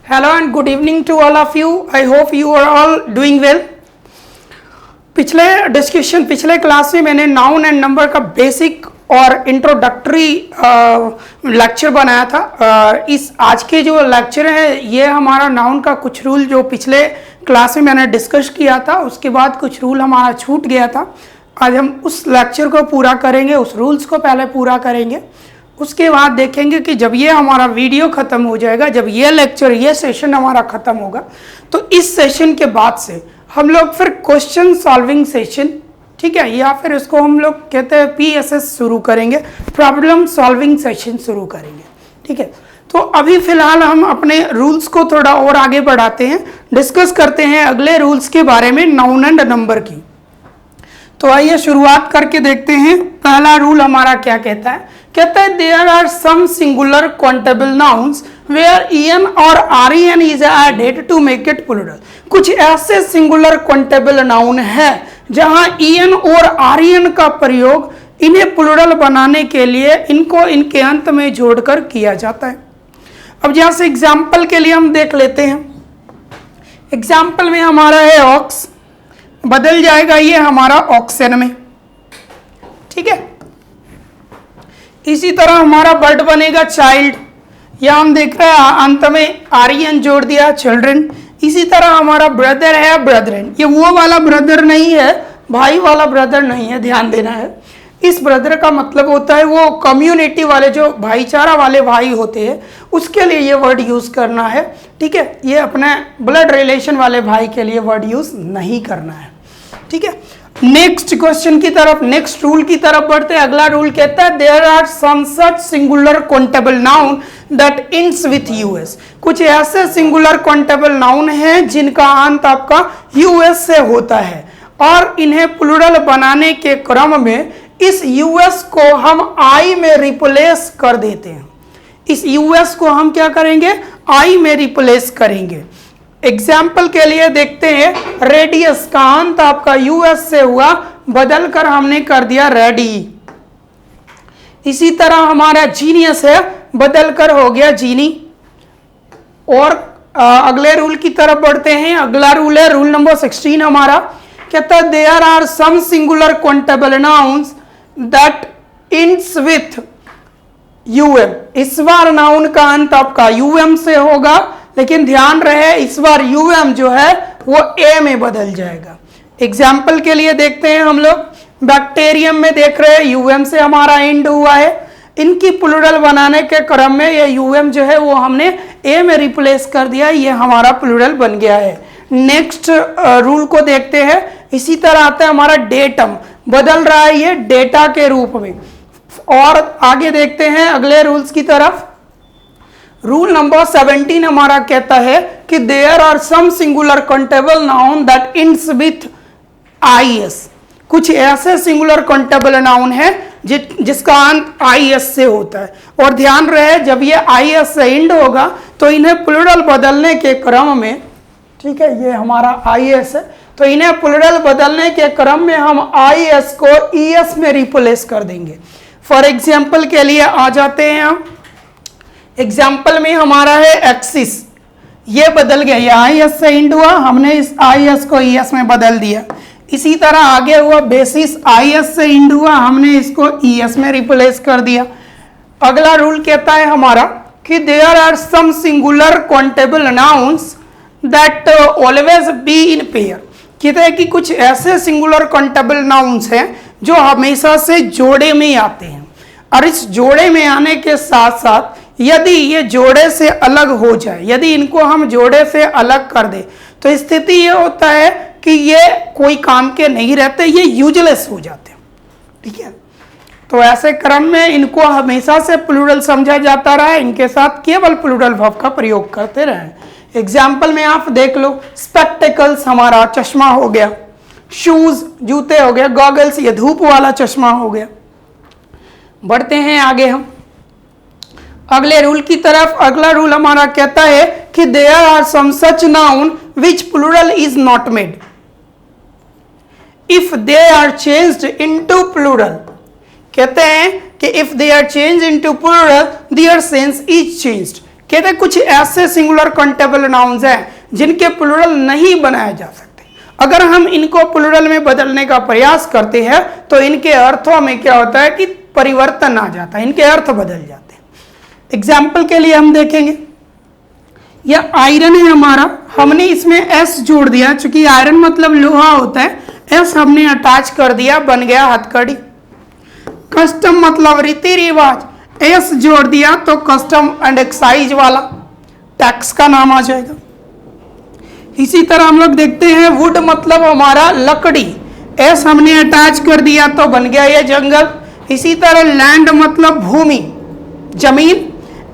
Hello and good evening to all of you. I hope you are all doing well. पिछले class में मैंने noun and number का basic और introductory lecture बनाया था। इस आज के जो लेक्चर है ये हमारा नाउन का कुछ रूल जो पिछले क्लास में मैंने डिस्कस किया था, उसके बाद कुछ रूल हमारा छूट गया था। आज हम उस लेक्चर को पूरा करेंगे, उस रूल्स को पहले पूरा करेंगे, उसके बाद देखेंगे कि जब ये हमारा वीडियो ख़त्म हो जाएगा, जब ये लेक्चर ये सेशन हमारा ख़त्म होगा, तो इस सेशन के बाद से हम लोग फिर क्वेश्चन सॉल्विंग सेशन, ठीक है, या फिर इसको हम लोग कहते हैं PSS शुरू करेंगे, प्रॉब्लम सॉल्विंग सेशन शुरू करेंगे। ठीक है, तो अभी फ़िलहाल हम अपने रूल्स को थोड़ा और आगे बढ़ाते हैं, डिस्कस करते हैं अगले रूल्स के बारे में नाउन एंड नंबर की। तो आइए शुरुआत करके देखते हैं। पहला रूल हमारा क्या कहता है? कहता है there are some singular countable nouns where en और ren is added to make it plural. कुछ ऐसे सिंगुलर काउंटेबल नाउन है जहां en और ren का प्रयोग इन्हें प्लूरल बनाने के लिए इनको इनके अंत में जोड़कर किया जाता है। अब जहां से एग्जाम्पल के लिए हम देख लेते हैं। एग्जाम्पल में हमारा है ऑक्स, बदल जाएगा ये हमारा ऑक्सन में। ठीक है, इसी तरह हमारा बर्ड बनेगा चाइल्ड, या हम देख रहे हैं अंत में आर्यन जोड़ दिया चिल्ड्रन। इसी तरह हमारा ब्रदर है ब्रदरन, ये वो वाला ब्रदर नहीं है, भाई वाला ब्रदर नहीं है, ध्यान देना है। इस ब्रदर का मतलब होता है वो कम्युनिटी वाले जो भाईचारा वाले भाई होते हैं, उसके लिए ये वर्ड यूज करना है। ठीक है, ये अपने ब्लड रिलेशन वाले भाई के लिए वर्ड यूज नहीं करना है। ठीक है, नेक्स्ट क्वेश्चन की तरफ, नेक्स्ट रूल की तरफ बढ़ते हैं। अगला रूल कहता है there are some such singular countable noun that ends with US. कुछ ऐसे सिंगुलर काउंटेबल नाउन हैं जिनका अंत आपका यूएस से होता है, और इन्हें प्लूरल बनाने के क्रम में इस यूएस को हम आई में रिप्लेस कर देते हैं। इस यूएस को हम क्या करेंगे? आई में रिप्लेस करेंगे। एग्जाम्पल के लिए देखते हैं, रेडियस का अंत आपका यूएस से हुआ, बदल कर हमने कर दिया रेडी। इसी तरह हमारा जीनियस है, बदल कर हो गया जीनी। और अगले रूल की तरफ बढ़ते हैं। अगला रूल है रूल नंबर 16 हमारा, कहता है there are some singular countable nouns that ends with UM. इस बार नाउन का अंत आपका यूएम से होगा, लेकिन ध्यान रहे इस बार यूएम जो है वो ए में बदल जाएगा। एग्जाम्पल के लिए देखते हैं हम लोग, बैक्टीरियम में देख रहे हैं यूएम से हमारा एंड हुआ है। इनकी प्लूरल बनाने के क्रम में ये यूएम जो है वो हमने ए में रिप्लेस कर दिया, ये हमारा प्लूरल बन गया है। नेक्स्ट रूल को देखते हैं। इसी तरह आता है हमारा डेटम, बदल रहा है ये डेटा के रूप में। और आगे देखते हैं अगले रूल्स की तरफ। रूल नंबर 17 हमारा कहता है कि there are some singular countable noun that ends with IS। कुछ ऐसे सिंगुलर काउंटेबल नाउन है जिसका अंत IS से होता है, और ध्यान रहे जब ये IS से एंड होगा तो इन्हें प्लूरल बदलने के क्रम में, ठीक है, ये हमारा IS है, तो इन्हें प्लूरल बदलने के क्रम में हम IS को ES में रिप्लेस कर देंगे। फॉर एग्जाम्पल के लिए आ जाते हैं हम। एग्जाम्पल में हमारा है एक्सिस, ये बदल गया, ये IS से एंड हुआ, हमने इस IS को ES में बदल दिया। इसी तरह आगे हुआ बेसिस, IS से एंड हुआ, हमने इसको ES में रिप्लेस कर दिया। अगला रूल कहता है हमारा कि there are some singular countable nouns that always be in pair. कहते हैं कि कुछ ऐसे सिंगुलर काउंटेबल नाउन्स हैं जो हमेशा से जोड़े में आते हैं, और इस जोड़े में आने के साथ साथ यदि ये जोड़े से अलग हो जाए, यदि इनको हम जोड़े से अलग कर दे, तो स्थिति ये होता है कि ये कोई काम के नहीं रहते, ये यूजलेस हो जाते हैं। ठीक है, तो ऐसे क्रम में इनको हमेशा से प्लूरल समझा जाता रहा, इनके साथ केवल प्लूरल वर्ब का प्रयोग करते रहे। एग्जाम्पल में आप देख लो, स्पेक्टिकल्स हमारा चश्मा हो गया, शूज जूते हो गए, गॉगल्स ये धूप वाला चश्मा हो गया। बढ़ते हैं आगे हम अगले रूल की तरफ। अगला रूल हमारा कहता है कि there are some such noun which plural is not made if they are changed into plural. कहते हैं कि if they are changed into plural their sense is changed. कहते हैं कुछ ऐसे सिंगुलर काउंटेबल नाउन्स हैं जिनके प्लूरल नहीं बनाए जा सकते। अगर हम इनको प्लूरल में बदलने का प्रयास करते हैं तो इनके अर्थों में क्या होता है कि परिवर्तन आ जाता है, इनके अर्थ बदल जाते हैं। एग्जाम्पल के लिए हम देखेंगे, यह आयरन है हमारा, हमने इसमें एस जोड़ दिया, चूंकि आयरन मतलब लोहा होता है, एस हमने अटैच कर दिया, बन गया हथकड़ी। कस्टम मतलब रीति रिवाज, एस जोड़ दिया तो कस्टम एंड एक्साइज वाला टैक्स का नाम आ जाएगा। इसी तरह हम लोग देखते हैं वुड मतलब हमारा लकड़ी, एस हमने अटैच कर दिया तो बन गया ये जंगल। इसी तरह लैंड मतलब भूमि, जमीन,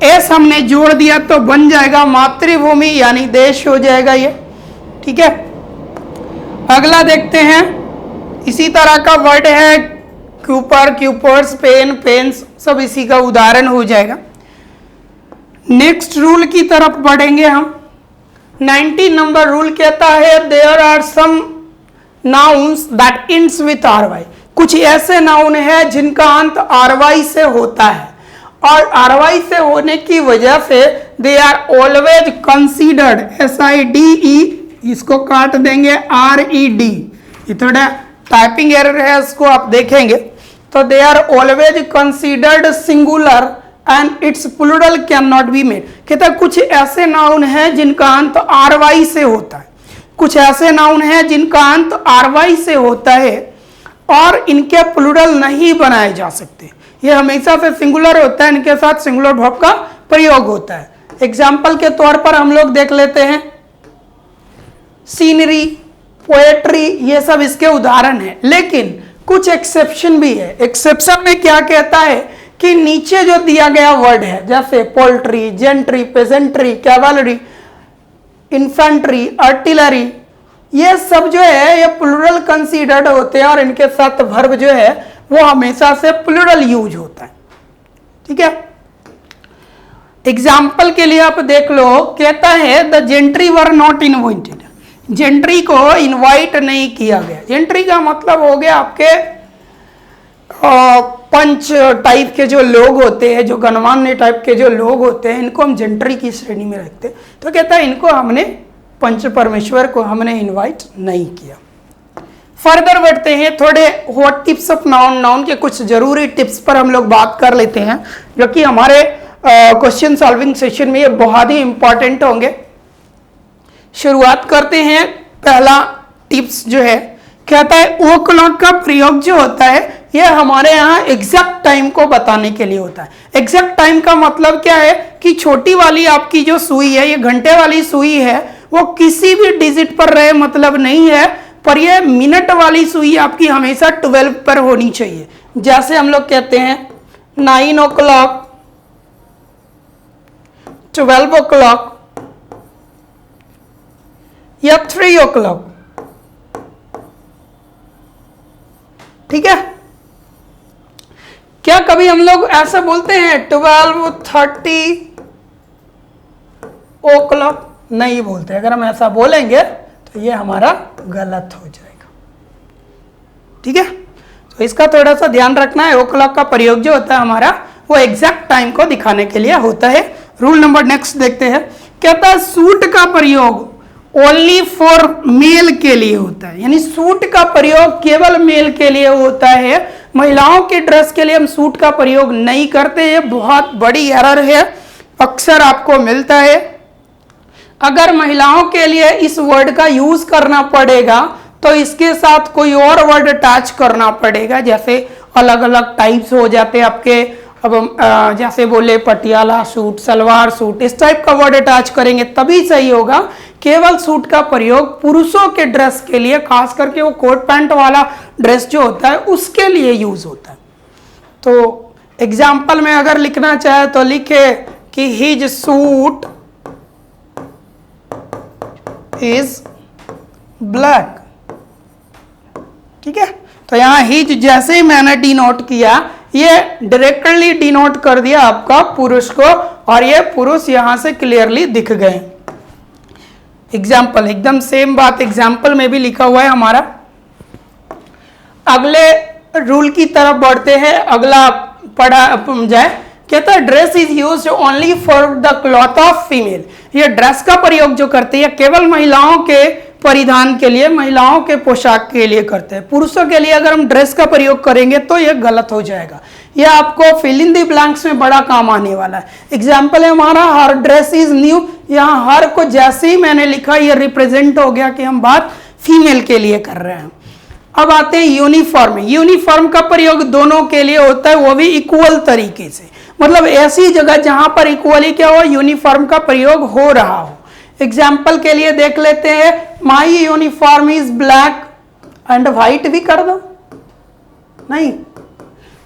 एस हमने जोड़ दिया तो बन जाएगा मातृभूमि यानी देश हो जाएगा ये। ठीक है, अगला देखते हैं, इसी तरह का वर्ड है क्यूपर, क्यूपर्स, पेन, पेन्स, सब इसी का उदाहरण हो जाएगा। नेक्स्ट रूल की तरफ बढ़ेंगे हम। 19 नंबर रूल कहता है there are some nouns that ends with RY. कुछ ऐसे नाउन है जिनका अंत आरवाई से होता है और आरवाई से होने की वजह से they are always considered, SIDE, इसको काट देंगे RED, ये थोड़ा टाइपिंग एरर है, इसको आप देखेंगे। तो they are always considered singular and its plural can not be made. कहता है कुछ ऐसे नाउन है जिनका अंत आरवाई से होता है, कुछ ऐसे नाउन है जिनका अंत आरवाई से होता है और इनके प्लूरल नहीं बनाए जा सकते, ये हमेशा से सिंगुलर होता है, इनके साथ सिंगुलर वर्ब का प्रयोग होता है। एग्जाम्पल के तौर पर हम लोग देख लेते हैं, सीनरी, पोएट्री, ये सब इसके उदाहरण है। लेकिन कुछ एक्सेप्शन भी है। एक्सेप्शन में क्या कहता है कि नीचे जो दिया गया वर्ड है, जैसे poultry, gentry, pageantry, cavalry, infantry, artillery, ये सब जो है ये प्लूरल कंसीडर्ड होते हैं और इनके साथ वर्ब जो है वो हमेशा से प्लूरल यूज होता है। ठीक है, एग्जाम्पल के लिए आप देख लो, कहता है the gentry were not invited, gentry को इनवाइट नहीं किया गया। जेंट्री का मतलब हो गया आपके पंच टाइप के जो लोग होते हैं, जो गणमान्य टाइप के जो लोग होते हैं, इनको हम जेंट्री की श्रेणी में रखते हैं। तो कहता है इनको हमने, पंच परमेश्वर को हमने इनवाइट नहीं किया। फर्दर बढ़ते हैं, थोड़े what tips of noun, noun के कुछ जरूरी टिप्स पर हम लोग बात कर लेते हैं, जो कि हमारे क्वेश्चन सॉल्विंग सेशन में ये बहुत ही इंपॉर्टेंट होंगे। शुरुआत करते हैं, पहला टिप्स जो है कहता है ओ क्लॉक का प्रयोग जो होता है ये हमारे यहाँ एग्जैक्ट टाइम को बताने के लिए होता है। एग्जैक्ट टाइम का मतलब क्या है कि छोटी वाली आपकी जो सुई है, ये घंटे वाली सुई है, वो किसी भी डिजिट पर रहे मतलब नहीं है, पर ये मिनट वाली सुई आपकी हमेशा 12 पर होनी चाहिए। जैसे हम लोग कहते हैं 9 o'clock, 12 o'clock या 3 o'clock। ठीक है, क्या कभी हम लोग ऐसा बोलते हैं 12:30 o'clock? नहीं बोलते। अगर हम ऐसा बोलेंगे तो ये हमारा गलत हो जाएगा। ठीक है, तो इसका थोड़ा सा ध्यान रखना है। ओ क्लॉक का प्रयोग जो होता है हमारा वो एग्जैक्ट टाइम को दिखाने के लिए होता है। रूल नंबर नेक्स्ट देखते हैं, कहता है सूट का प्रयोग ओनली फॉर मेल के लिए होता है, यानी सूट का प्रयोग केवल मेल के लिए होता है। महिलाओं के ड्रेस के लिए हम सूट का प्रयोग नहीं करते। ये बहुत बड़ी एरर है, अक्सर आपको मिलता है। अगर महिलाओं के लिए इस वर्ड का यूज करना पड़ेगा तो इसके साथ कोई और वर्ड अटैच करना पड़ेगा, जैसे अलग अलग टाइप्स हो जाते हैं आपके। अब जैसे बोले पटियाला सूट, सलवार सूट, इस टाइप का वर्ड अटैच करेंगे तभी सही होगा। केवल सूट का प्रयोग पुरुषों के ड्रेस के लिए, खास करके वो कोट पैंट वाला ड्रेस जो होता है उसके लिए यूज होता है। तो एग्जाम्पल में अगर लिखना चाहे तो लिखे कि हिज सूट इज ब्लैक। ठीक है, तो यहां हिज जैसे ही मैंने डिनोट किया, ये डायरेक्टली डिनोट कर दिया आपका पुरुष को, और ये पुरुष यहां से क्लियरली दिख गए। एग्जाम्पल एकदम सेम बात एग्जाम्पल में भी लिखा हुआ है हमारा। अगले रूल की तरफ बढ़ते हैं, अगला पढ़ा जाए। कहता है dress is used only for the cloth of female. ये ड्रेस का प्रयोग जो करते हैं केवल महिलाओं के परिधान के लिए, महिलाओं के पोशाक के लिए करते हैं। पुरुषों के लिए अगर हम ड्रेस का प्रयोग करेंगे तो ये गलत हो जाएगा। ये आपको फिल इन द ब्लैंक्स में बड़ा काम आने वाला है। एग्जाम्पल है हमारा हर ड्रेस इज न्यू। यहाँ हर को जैसे ही मैंने लिखा ये रिप्रेजेंट हो गया कि हम बात फीमेल के लिए कर रहे हैं। अब आते हैं यूनिफॉर्म। यूनिफॉर्म का प्रयोग दोनों के लिए होता है, वो भी इक्वल तरीके से, मतलब ऐसी जगह जहां पर इक्वली क्या हो, यूनिफॉर्म का प्रयोग हो रहा हो। एग्जाम्पल के लिए देख लेते हैं, my uniform is black and white भी कर दो, नहीं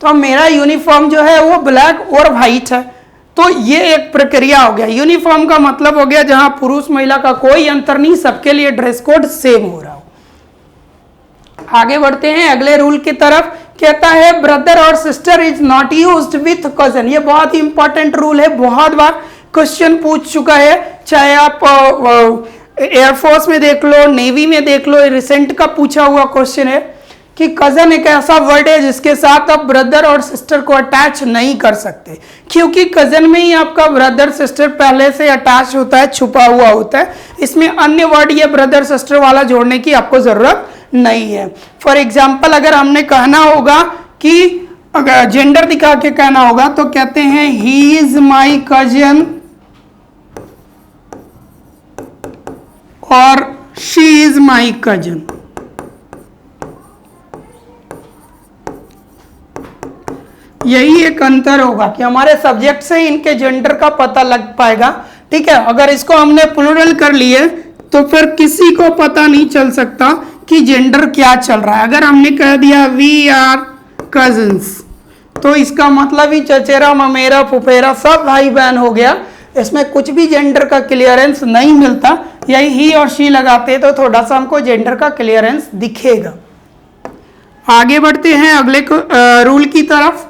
तो मेरा यूनिफॉर्म जो है वो ब्लैक और व्हाइट है। तो ये एक प्रक्रिया हो गया। यूनिफॉर्म का मतलब हो गया जहां पुरुष महिला का कोई अंतर नहीं, सबके लिए ड्रेस कोड सेम हो रहा हो। आगे बढ़ते हैं अगले रूल की तरफ। कहता है ब्रदर और sister is not used with cousin. ये बहुत ही इंपॉर्टेंट रूल है, बहुत बार क्वेश्चन पूछ चुका है, चाहे आप एयरफोर्स में देख लो, नेवी में देख लो, रिसेंट का पूछा हुआ क्वेश्चन है कि कजन एक ऐसा वर्ड है जिसके साथ आप ब्रदर और सिस्टर को अटैच नहीं कर सकते, क्योंकि कजन में ही आपका ब्रदर सिस्टर पहले से अटैच होता है, छुपा हुआ होता है। इसमें अन्य वर्ड ये ब्रदर सिस्टर वाला जोड़ने की आपको जरूरत नहीं है। फॉर एग्जाम्पल अगर हमने कहना होगा कि अगर जेंडर दिखा के कहना होगा तो कहते हैं ही इज माई कजन और शी इज माई कजन। यही एक अंतर होगा कि हमारे सब्जेक्ट से इनके जेंडर का पता लग पाएगा। ठीक है, अगर इसको हमने प्लूरल कर लिए तो फिर किसी को पता नहीं चल सकता कि जेंडर क्या चल रहा है। अगर हमने कह दिया वी आर कजन्स तो इसका मतलब ही चचेरा ममेरा फुफेरा सब भाई बहन हो गया। इसमें कुछ भी जेंडर का क्लियरेंस नहीं मिलता। यही ही और शी लगाते तो थोड़ा सा हमको जेंडर का क्लियरेंस दिखेगा। आगे बढ़ते हैं अगले रूल की तरफ।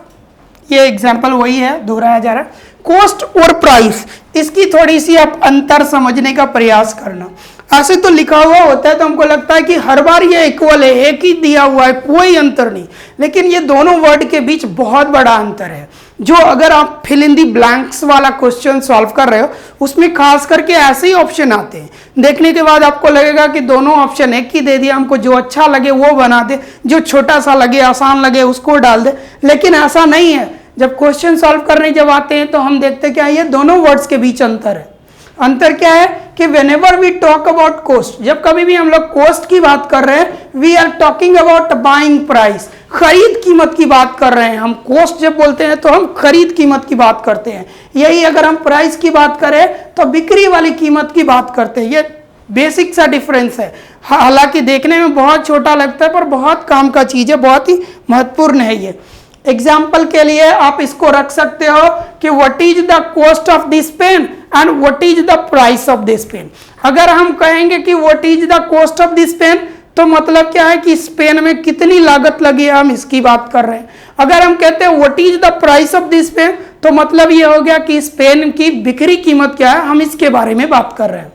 ये एग्जाम्पल वही है, दोहराया जा रहा है। कॉस्ट और प्राइस, इसकी थोड़ी सी आप अंतर समझने का प्रयास करना। ऐसे तो लिखा हुआ होता है तो हमको लगता है कि हर बार ये इक्वल है, एक ही दिया हुआ है, कोई अंतर नहीं, लेकिन ये दोनों वर्ड के बीच बहुत बड़ा अंतर है। जो अगर आप फिल इन दी ब्लैंक्स वाला क्वेश्चन सॉल्व कर रहे हो उसमें खास करके ऐसे ही ऑप्शन आते हैं। देखने के बाद आपको लगेगा कि दोनों ऑप्शन एक ही दे दिया, हमको जो अच्छा लगे वो बना दे, जो छोटा सा लगे आसान लगे उसको डाल दे, लेकिन ऐसा नहीं है। जब क्वेश्चन सॉल्व करने जब आते हैं तो हम देखते क्या है, ये दोनों वर्ड्स के बीच अंतर है। अंतर क्या है कि whenever we talk about cost, जब कभी भी हम लोग कॉस्ट की बात कर रहे हैं, we are talking about buying price, खरीद कीमत की बात कर रहे हैं। हम कॉस्ट जब बोलते हैं तो हम खरीद कीमत की बात करते हैं। यही अगर हम प्राइस की बात करें तो बिक्री वाली कीमत की बात करते हैं। ये बेसिक सा डिफरेंस है, हालांकि देखने में बहुत छोटा लगता है पर बहुत काम का चीज है, बहुत ही महत्वपूर्ण है ये। एग्जाम्पल के लिए आप इसको रख सकते हो कि what is the cost of this pen and what is the price of this pen. अगर हम कहेंगे कि what is the cost of this pen तो मतलब क्या है कि इस पेन में कितनी लागत लगी है, हम इसकी बात कर रहे हैं। अगर हम कहते हैं what is the price of this pen तो मतलब ये हो गया कि इस पेन की बिक्री कीमत क्या है, हम इसके बारे में बात कर रहे हैं।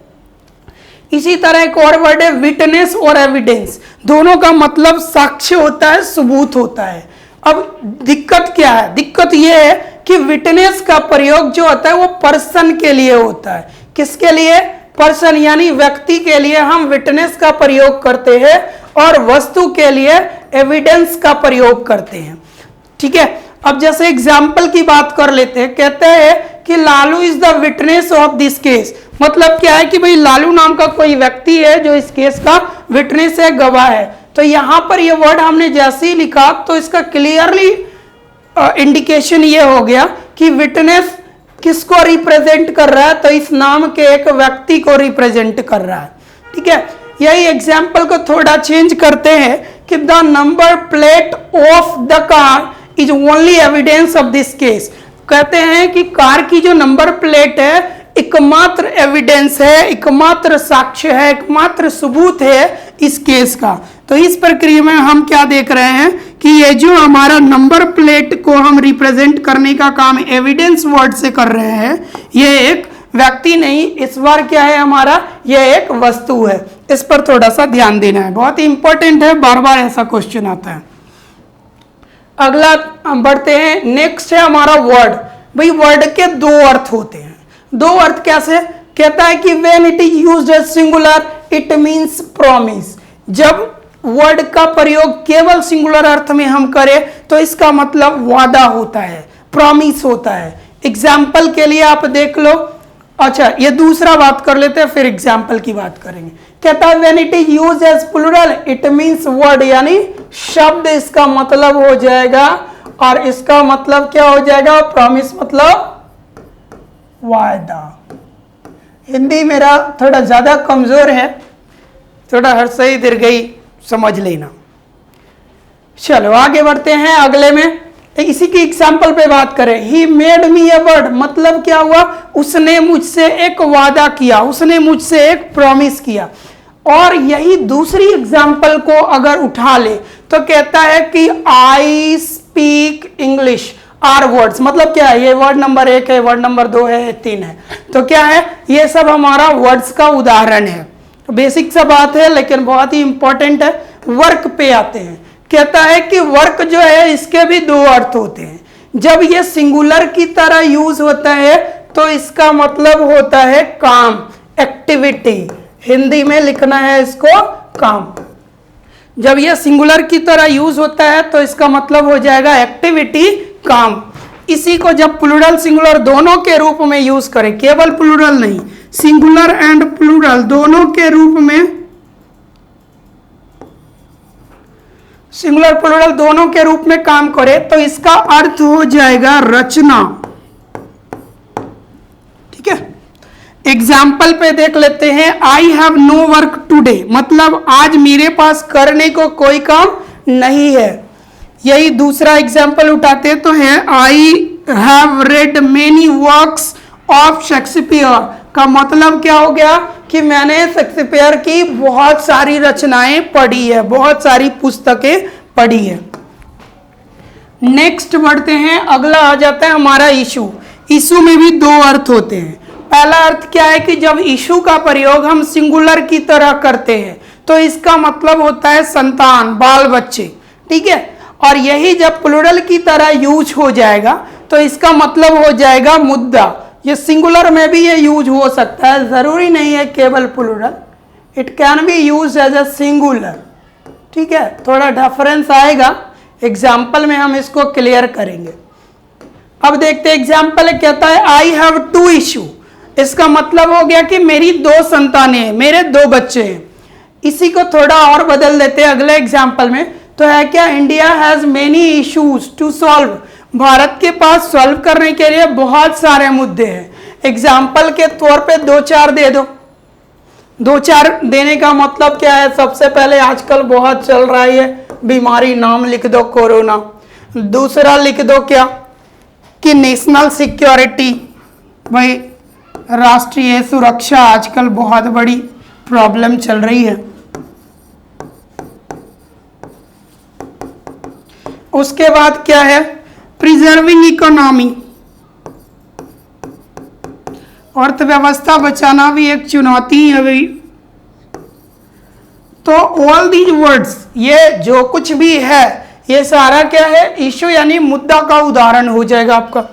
इसी तरह एक और वर्ड है विटनेस और एविडेंस। दोनों का मतलब साक्ष्य होता है, सबूत होता है। अब दिक्कत क्या है, दिक्कत यह है कि विटनेस का प्रयोग जो होता है वो पर्सन के लिए होता है। किसके लिए? पर्सन यानी व्यक्ति के लिए हम विटनेस का प्रयोग करते हैं और वस्तु के लिए एविडेंस का प्रयोग करते हैं। ठीक है, अब जैसे एग्जाम्पल की बात कर लेते हैं, कहते हैं कि Lalu is the witness of this case. मतलब क्या है कि भाई लालू नाम का कोई व्यक्ति है जो इस केस का विटनेस है, गवाह है। तो यहां पर ये वर्ड हमने जैसे ही लिखा तो इसका क्लियरली इंडिकेशन ये हो गया कि विटनेस किसको रिप्रेजेंट कर रहा है, तो इस नाम के एक व्यक्ति को रिप्रेजेंट कर रहा है। ठीक है, यही एग्जाम्पल को थोड़ा चेंज करते हैं कि the number plate of the car is only evidence of this case. कहते हैं कि कार की जो नंबर प्लेट है एकमात्र एविडेंस है, एकमात्र साक्ष्य है, एकमात्र सबूत है इस केस का। तो इस प्रक्रिया में हम क्या देख रहे हैं कि ये जो हमारा नंबर प्लेट को हम रिप्रेजेंट करने का काम एविडेंस वर्ड से कर रहे हैं, ये एक व्यक्ति नहीं, इस बार क्या है हमारा, ये एक वस्तु है। इस पर थोड़ा सा ध्यान देना है, बहुत ही इंपॉर्टेंट है, बार बार ऐसा क्वेश्चन आता है। अगला बढ़ते हैं, नेक्स्ट है हमारा वर्ड। भाई वर्ड के दो अर्थ होते हैं। दो अर्थ कैसे? कहता है कि when it is used as singular it means promise. जब वर्ड का प्रयोग केवल सिंगुलर अर्थ में हम करें तो इसका मतलब वादा होता है, प्रॉमिस होता है। एग्जाम्पल के लिए आप देख लो। अच्छा, ये दूसरा बात कर लेते हैं, फिर एग्जाम्पल की बात करेंगे। कहता है when it is used as plural it means word, यानी शब्द इसका मतलब हो जाएगा, और इसका मतलब क्या हो जाएगा? प्रॉमिस मतलब वादा। हिंदी मेरा थोड़ा ज्यादा कमजोर है, थोड़ा हर्षई दीर्घई समझ लेना। चलो आगे बढ़ते हैं अगले में। इसी की एग्जाम्पल पे बात करें। He made me a word, मतलब क्या हुआ? उसने मुझसे एक वादा किया, उसने मुझसे एक प्रॉमिस किया। और यही दूसरी एग्जाम्पल को अगर उठा ले तो कहता है कि I speak English are words. मतलब क्या है? ये वर्ड नंबर 1 है, वर्ड नंबर 2 है, 3 है। तो क्या है? ये सब हमारा वर्ड्स का उदाहरण है। बेसिक सा बात है लेकिन बहुत ही इंपॉर्टेंट है। वर्क पे आते हैं। कहता है कि वर्क जो है इसके भी दो अर्थ होते हैं। जब ये सिंगुलर की तरह यूज होता है तो इसका मतलब होता है काम, एक्टिविटी। हिंदी में लिखना है इसको काम। जब ये सिंगुलर की तरह यूज होता है तो इसका मतलब हो जाएगा एक्टिविटी, काम। इसी को जब प्लूरल सिंगुलर दोनों के रूप में यूज करें, केवल प्लूरल नहीं, सिंगुलर एंड प्लूरल दोनों के रूप में, सिंगुलर प्लूरल दोनों के रूप में काम करे तो इसका अर्थ हो जाएगा रचना। ठीक है, एग्जाम्पल पे देख लेते हैं। I have no work today, मतलब आज मेरे पास करने को कोई काम नहीं है। यही दूसरा एग्जाम्पल उठाते तो है I have read many works of Shakespeare. का मतलब क्या हो गया कि मैंने शेक्सपियर की बहुत सारी रचनाएं पढ़ी है, बहुत सारी पुस्तकें पढ़ी है। नेक्स्ट बढ़ते हैं, अगला आ जाता है हमारा इशू। इशू में भी दो अर्थ होते हैं। पहला अर्थ क्या है कि जब इशू का प्रयोग हम सिंगुलर की तरह करते हैं तो इसका मतलब होता है संतान, बाल बच्चे। ठीक है, और यही जब प्लूरल की तरह यूज हो जाएगा तो इसका मतलब हो जाएगा मुद्दा। ये सिंगुलर में भी ये यूज हो सकता है, जरूरी नहीं है केवल plural, it can be use as a singular. ठीक है, थोड़ा डिफरेंस आएगा, एग्जाम्पल में हम इसको क्लियर करेंगे। अब देखते हैं एग्जाम्पल कहता है आई हैव टू इशू। इसका मतलब हो गया कि मेरी दो संतानें हैं, मेरे दो बच्चे हैं। इसी को थोड़ा और बदल देते हैं अगले एग्जाम्पल में। तो है क्या? India has many issues to solve. भारत के पास सॉल्व करने के लिए बहुत सारे मुद्दे हैं। एग्जाम्पल के तौर पे 2-4 दे दो। 2-4 देने का मतलब क्या है? सबसे पहले आजकल बहुत चल रहा है बीमारी, नाम लिख दो कोरोना। दूसरा लिख दो क्या कि नेशनल सिक्योरिटी, भाई राष्ट्रीय सुरक्षा आजकल बहुत बड़ी प्रॉब्लम चल रही है। उसके बाद क्या है? प्रिजर्विंग इकोनॉमी, अर्थव्यवस्था बचाना भी एक चुनौती है भाई। तो ऑल दीज वर्ड्स, ये जो कुछ भी है ये सारा क्या है? इशू यानी मुद्दा का उदाहरण हो जाएगा आपका।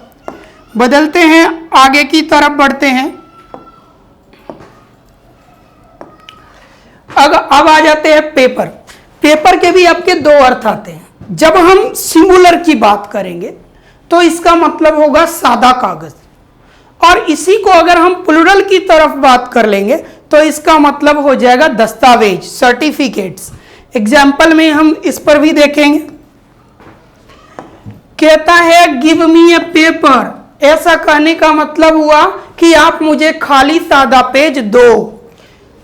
बदलते हैं, आगे की तरफ बढ़ते हैं। अब आ जाते हैं पेपर। पेपर के भी आपके दो अर्थ आते हैं। जब हम सिंगुलर की बात करेंगे तो इसका मतलब होगा सादा कागज, और इसी को अगर हम प्लूरल की तरफ बात कर लेंगे तो इसका मतलब हो जाएगा दस्तावेज, सर्टिफिकेट्स। एग्जाम्पल में हम इस पर भी देखेंगे। कहता है गिव मी ए पेपर। ऐसा कहने का मतलब हुआ कि आप मुझे खाली सादा पेज दो।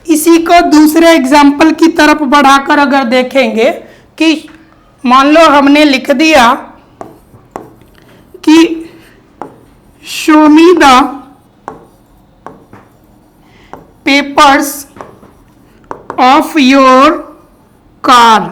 इसी को दूसरे एग्जाम्पल की तरफ बढ़ाकर अगर देखेंगे कि मान लो हमने लिख दिया कि show me the papers of your car.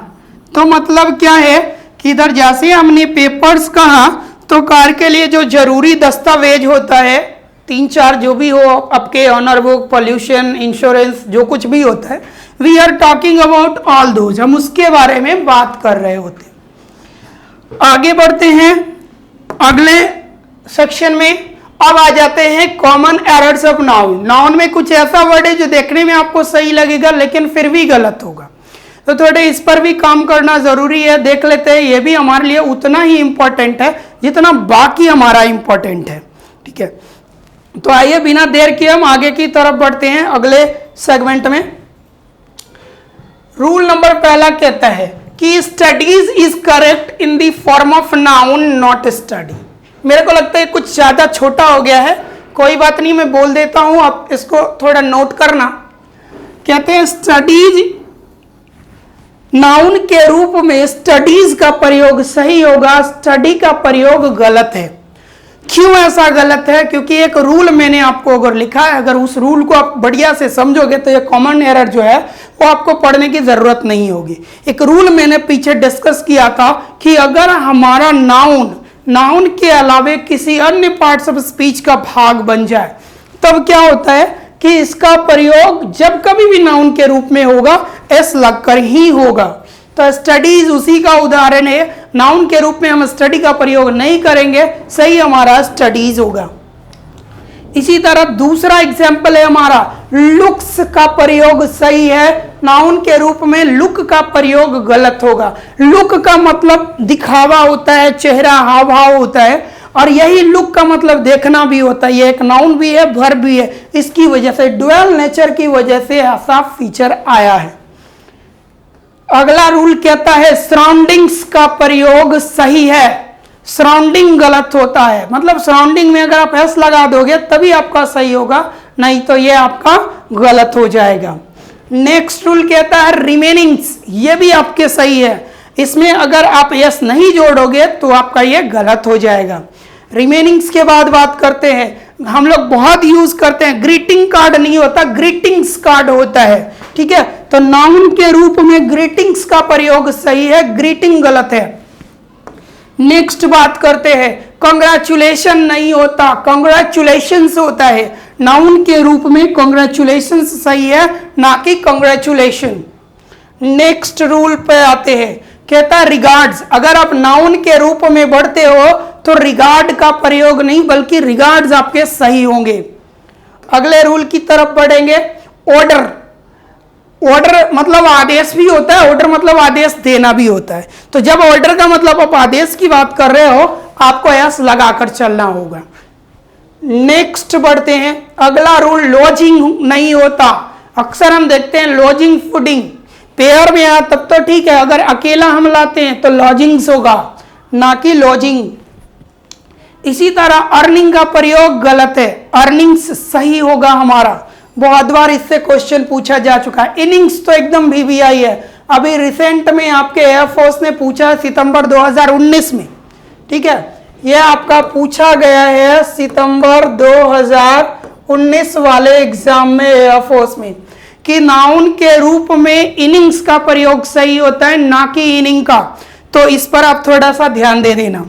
तो मतलब क्या है कि इधर जैसे हमने पेपर्स कहा तो कार के लिए जो जरूरी दस्तावेज होता है, 3-4 जो भी हो, आपके ऑनर बुक, पॉल्यूशन इंश्योरेंस, जो कुछ भी होता है, we are talking about all those, हम उसके बारे में बात कर रहे होते हैं। आगे बढ़ते हैं, अगले सेक्शन में अब आ जाते हैं common errors of noun. Noun में कुछ ऐसा वर्ड है जो देखने में आपको सही लगेगा लेकिन फिर भी गलत होगा, तो थोड़े इस पर भी काम करना जरूरी है। देख लेते हैं, ये भी हमारे लिए उतना ही इंपॉर्टेंट है जितना बाकी हमारा इंपॉर्टेंट है। ठीक है, तो आइए बिना देर किए हम आगे की तरफ बढ़ते हैं अगले सेगमेंट में। रूल नंबर पहला कहता है कि studies is correct in the form of noun not study. मेरे को लगता है कुछ ज्यादा छोटा हो गया है, कोई बात नहीं, मैं बोल देता हूं, आप इसको थोड़ा नोट करना। कहते हैं स्टडीज नाउन के रूप में स्टडीज का प्रयोग सही होगा, स्टडी का प्रयोग गलत है। क्यों ऐसा गलत है? क्योंकि एक रूल मैंने आपको अगर लिखा है, अगर उस रूल को आप बढ़िया से समझोगे तो ये कॉमन एरर जो है वो आपको पढ़ने की जरूरत नहीं होगी। एक रूल मैंने पीछे डिस्कस किया था कि अगर हमारा नाउन के अलावे किसी अन्य पार्ट्स ऑफ स्पीच का भाग बन जाए तब क्या होता है कि इसका प्रयोग जब कभी भी नाउन के रूप में होगा एस लगकर ही होगा। तो स्टडीज उसी का उदाहरण है। नाउन के रूप में हम स्टडी का प्रयोग नहीं करेंगे, सही हमारा स्टडीज होगा। इसी तरह दूसरा एग्जाम्पल है हमारा लुक्स का प्रयोग सही है, नाउन के रूप में लुक का प्रयोग गलत होगा। लुक का मतलब दिखावा होता है, चेहरा हाव भाव होता है, और यही लुक का मतलब देखना भी होता है। ये एक नाउन भी है, वर्ब भी है, इसकी वजह से ड्यूअल नेचर की वजह से ऐसा फीचर आया है। अगला रूल कहता है सराउंडिंग्स का प्रयोग सही है, सराउंडिंग गलत होता है। मतलब सराउंडिंग में अगर आप एस लगा दोगे तभी आपका सही होगा, नहीं तो ये आपका गलत हो जाएगा। नेक्स्ट रूल कहता है रिमेनिंग्स, ये भी आपके सही है, इसमें अगर आप एस नहीं जोड़ोगे तो आपका ये गलत हो जाएगा। रिमेनिंग्स के बाद बात करते हैं, हम लोग बहुत यूज करते हैं, ग्रीटिंग कार्ड नहीं होता, ग्रीटिंग्स कार्ड होता है। ठीक है, तो नाउन के रूप में ग्रीटिंग्स का प्रयोग सही है, ग्रीटिंग गलत है। नेक्स्ट बात करते हैं, कांग्रेचुलेशन नहीं होता, कांग्रेचुलेशंस होता है। नाउन के रूप में कांग्रेचुलेशंस सही है, ना कि कांग्रेचुलेशन। नेक्स्ट रूल पे आते हैं, कहता है रिगार्ड्स, अगर आप नाउन के रूप में बढ़ते हो तो रिगार्ड का प्रयोग नहीं बल्कि रिगार्ड्स आपके सही होंगे। अगले रूल की तरफ बढ़ेंगे, ऑर्डर। ऑर्डर मतलब आदेश भी होता है, ऑर्डर मतलब आदेश देना भी होता है। तो जब ऑर्डर का मतलब आप आदेश की बात कर रहे हो आपको एस लगाकर चलना होगा। नेक्स्ट बढ़ते हैं, अगला रूल लॉजिंग नहीं होता। अक्सर हम देखते हैं लॉजिंग फूडिंग, पेयर में आया तब तो ठीक है, अगर अकेला हम लाते हैं तो लॉजिंग्स होगा, ना कि लॉजिंग। इसी तरह अर्निंग का प्रयोग गलत है, अर्निंग्स सही होगा हमारा। बहुत बार इससे क्वेश्चन पूछा जा चुका है। इनिंग्स तो एकदम VVI है, अभी रिसेंट में आपके एयरफोर्स ने पूछा सितंबर 2019 में। ठीक है, यह आपका पूछा गया है सितंबर 2019 वाले एग्जाम में एयरफोर्स में, कि नाउन के रूप में इनिंग्स का प्रयोग सही होता है, ना कि इनिंग का। तो इस पर आप थोड़ा सा ध्यान दे देना।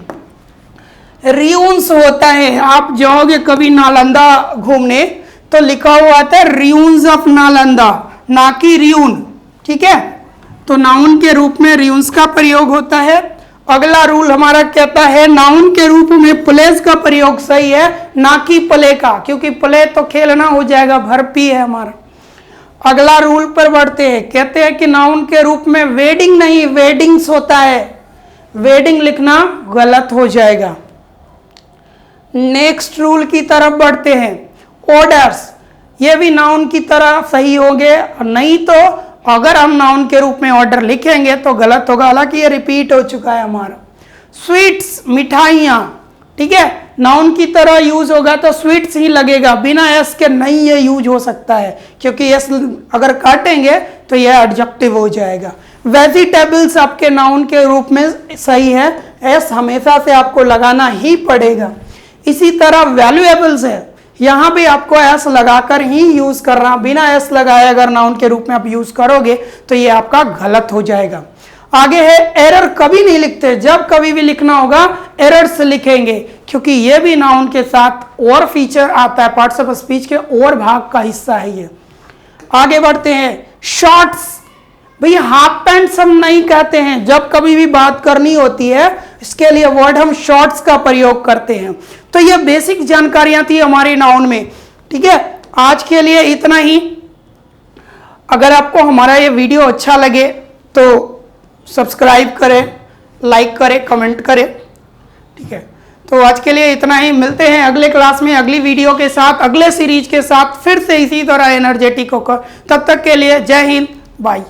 रियून्स होता है, आप जाओगे कभी नालंदा घूमने तो लिखा हुआ आता है रियून्स ऑफ नालंदा, ना कि रियून। ठीक है, तो नाउन के रूप में रियून्स का प्रयोग होता है। अगला रूल हमारा कहता है नाउन के रूप में प्लेस का प्रयोग सही है, ना कि प्ले का, क्योंकि प्ले तो खेलना हो जाएगा, वर्ब भी है हमारा। अगला रूल पर बढ़ते हैं, कहते हैं कि नाउन के रूप में वेडिंग नहीं वेडिंग्स होता है, वेडिंग लिखना गलत हो जाएगा। नेक्स्ट रूल की तरफ बढ़ते हैं, ऑर्डर्स, ये भी नाउन की तरह सही होंगे, नहीं तो अगर हम नाउन के रूप में ऑर्डर लिखेंगे तो गलत होगा, हालांकि ये रिपीट हो चुका है हमारा। स्वीट्स मिठाइयाँ, ठीक है, नाउन की तरह यूज होगा तो स्वीट्स ही लगेगा, बिना एस के नहीं ये यूज हो सकता है, क्योंकि एस अगर काटेंगे तो यह एडजेक्टिव हो जाएगा। वेजिटेबल्स आपके नाउन के रूप में सही है, एस हमेशा से आपको लगाना ही पड़ेगा। इसी तरह वैल्यूएबल्स है, यहां भी आपको एस लगाकर ही यूज करना, बिना एस लगाए अगर नाउन के रूप में आप यूज करोगे तो ये आपका गलत हो जाएगा। आगे है एरर कभी नहीं लिखते, जब कभी भी लिखना होगा एरर्स लिखेंगे, क्योंकि ये भी नाउन के साथ और फीचर आता है, पार्ट्स ऑफ स्पीच के और भाग का हिस्सा है ये। आगे बढ़ते हैं, शॉर्ट्स, भैया हाफ पैंट्स हम नहीं कहते हैं, जब कभी भी बात करनी होती है इसके लिए वर्ड हम शॉर्ट्स का प्रयोग करते हैं। तो ये बेसिक जानकारियां थी हमारी नाउन में। ठीक है, आज के लिए इतना ही। अगर आपको हमारा ये वीडियो अच्छा लगे तो सब्सक्राइब करें, लाइक करें, कमेंट करें। ठीक है, तो आज के लिए इतना ही। मिलते हैं अगले क्लास में अगली वीडियो के साथ, अगले सीरीज के साथ, फिर से इसी तरह एनर्जेटिक होकर। तब तक के लिए जय हिंद, बाय।